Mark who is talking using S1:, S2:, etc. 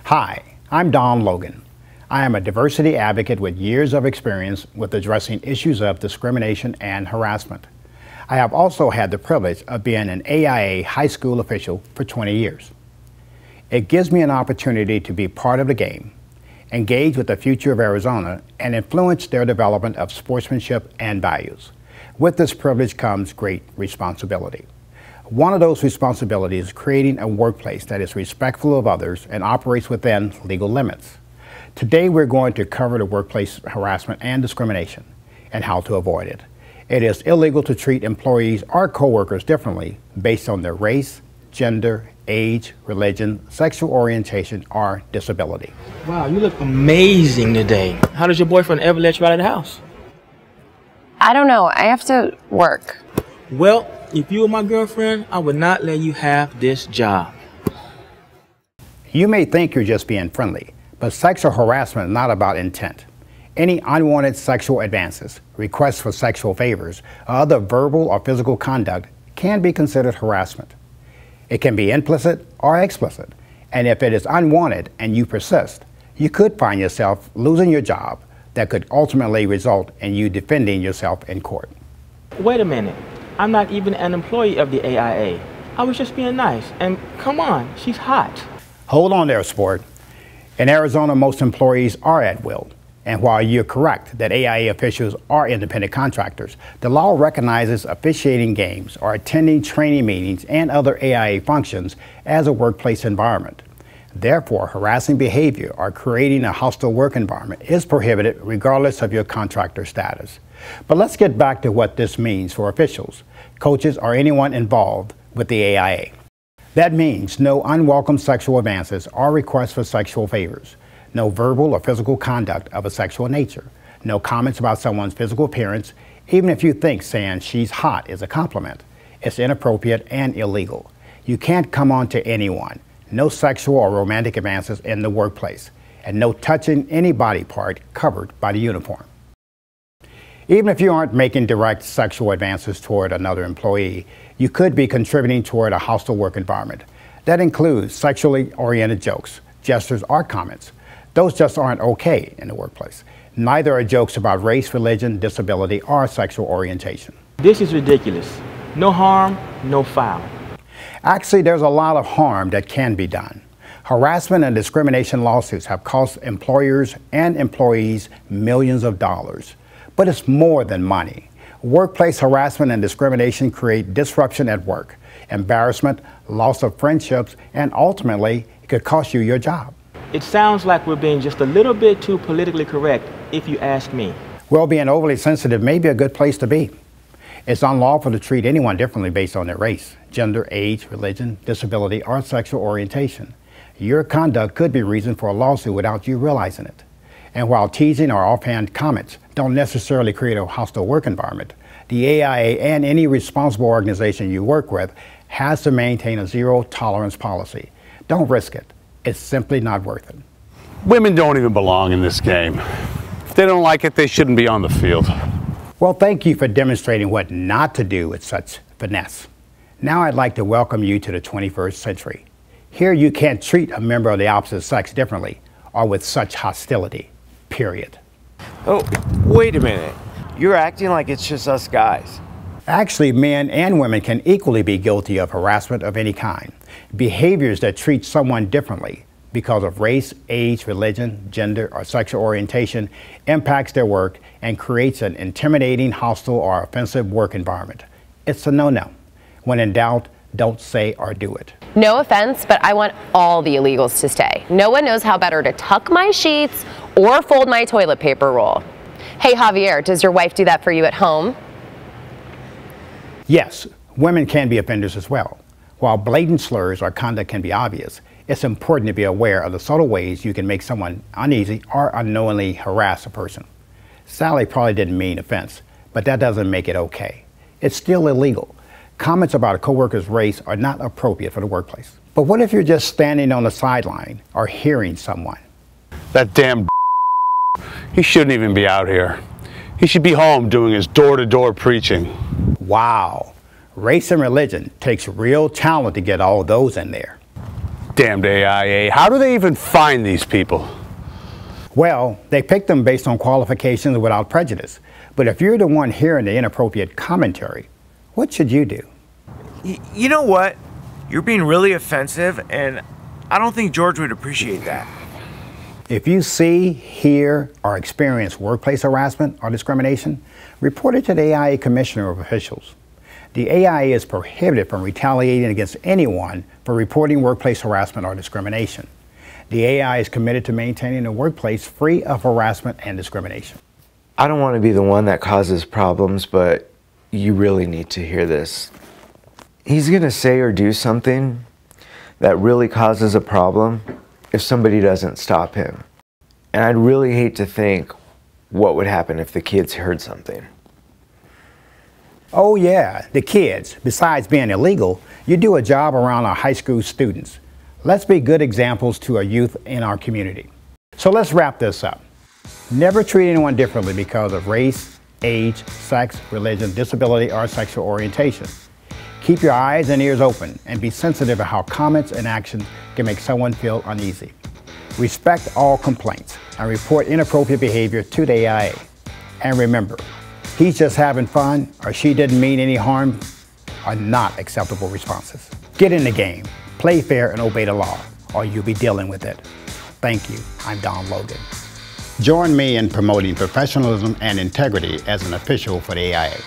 S1: Hi, I'm Don Logan. I am a diversity advocate with years of experience with addressing issues of discrimination and harassment. I have also had the privilege of being an AIA high school official for 20 years. It gives me an opportunity to be part of the game, engage with the future of Arizona, and influence their development of sportsmanship and values. With this privilege comes great responsibility. One of those responsibilities is creating a workplace that is respectful of others and operates within legal limits. Today we're going to cover the workplace harassment and discrimination and how to avoid it. It is illegal to treat employees or coworkers differently based on their race, gender, age, religion, sexual orientation, or disability.
S2: Wow, you look amazing today. How does your boyfriend ever let you out of the house?
S3: I don't know. I have to work.
S2: Well, if you were my girlfriend, I would not let you have this job.
S1: You may think you're just being friendly, but sexual harassment is not about intent. Any unwanted sexual advances, requests for sexual favors, or other verbal or physical conduct can be considered harassment. It can be implicit or explicit, and if it is unwanted and you persist, you could find yourself losing your job that could ultimately result in you defending yourself in court.
S2: Wait a minute. I'm not even an employee of the AIA. I was just being nice. And come on, she's hot.
S1: Hold on there, sport. In Arizona, most employees are at will. And while you're correct that AIA officials are independent contractors, the law recognizes officiating games or attending training meetings and other AIA functions as a workplace environment. Therefore, harassing behavior or creating a hostile work environment is prohibited regardless of your contractor status. But let's get back to what this means for officials, coaches, or anyone involved with the AIA. That means no unwelcome sexual advances or requests for sexual favors, no verbal or physical conduct of a sexual nature, no comments about someone's physical appearance, even if you think saying she's hot is a compliment. It's inappropriate and illegal. You can't come on to anyone, no sexual or romantic advances in the workplace, and no touching any body part covered by the uniform. Even if you aren't making direct sexual advances toward another employee, you could be contributing toward a hostile work environment. That includes sexually oriented jokes, gestures, or comments. Those just aren't okay in the workplace. Neither are jokes about race, religion, disability, or sexual orientation.
S2: This is ridiculous. No harm, no foul.
S1: Actually, there's a lot of harm that can be done. Harassment and discrimination lawsuits have cost employers and employees millions of dollars. But it's more than money. Workplace harassment and discrimination create disruption at work, embarrassment, loss of friendships, and ultimately, it could cost you your job.
S2: It sounds like we're being just a little bit too politically correct, if you ask me.
S1: Well, being overly sensitive may be a good place to be. It's unlawful to treat anyone differently based on their race, gender, age, religion, disability, or sexual orientation. Your conduct could be reason for a lawsuit without you realizing it. And while teasing or offhand comments don't necessarily create a hostile work environment, the AIA and any responsible organization you work with has to maintain a zero-tolerance policy. Don't risk it. It's simply not worth it.
S4: Women don't even belong in this game. If they don't like it, they shouldn't be on the field.
S1: Well, thank you for demonstrating what not to do with such finesse. Now I'd like to welcome you to the 21st century. Here you can't treat a member of the opposite sex differently or with such hostility. Period.
S5: Oh, wait a minute. You're acting like it's just us guys.
S1: Actually, men and women can equally be guilty of harassment of any kind. Behaviors that treat someone differently because of race, age, religion, gender, or sexual orientation impacts their work and creates an intimidating, hostile, or offensive work environment. It's a no-no. When in doubt, don't say or do it.
S3: No offense, but I want all the illegals to stay. No one knows how better to tuck my sheets or fold my toilet paper roll. Hey, Javier, does your wife do that for you at home?
S1: Yes, women can be offenders as well. While blatant slurs or conduct can be obvious, it's important to be aware of the subtle ways you can make someone uneasy or unknowingly harass a person. Sally probably didn't mean offense, but that doesn't make it okay. It's still illegal. Comments about a coworker's race are not appropriate for the workplace. But what if you're just standing on the sideline or hearing someone?
S4: That damn he shouldn't even be out here. He should be home doing his door-to-door preaching.
S1: Wow. Race and religion takes real talent to get all those in there.
S4: damned AIA. How do they even find these people?
S1: Well, they pick them based on qualifications without prejudice. But if you're the one hearing the inappropriate commentary, what should you do?
S5: You know what? You're being really offensive, and I don't think George would appreciate that.
S1: If you see, hear, or experience workplace harassment or discrimination, report it to the AIA Commissioner of Officials. The AIA is prohibited from retaliating against anyone for reporting workplace harassment or discrimination. The AIA is committed to maintaining a workplace free of harassment and discrimination.
S5: I don't want to be the one that causes problems, but you really need to hear this. He's going to say or do something that really causes a problem if somebody doesn't stop him. And I'd really hate to think what would happen if the kids heard something.
S1: Oh yeah, the kids. Besides being illegal, you do a job around our high school students. Let's be good examples to our youth in our community. So let's wrap this up. Never treat anyone differently because of race, age, sex, religion, disability, or sexual orientation. Keep your eyes and ears open and be sensitive to how comments and actions can make someone feel uneasy. Respect all complaints and report inappropriate behavior to the AIA. And remember, he's just having fun or she didn't mean any harm are not acceptable responses. Get in the game, play fair, and obey the law, or you'll be dealing with it. Thank you. I'm Don Logan. Join me in promoting professionalism and integrity as an official for the AIA.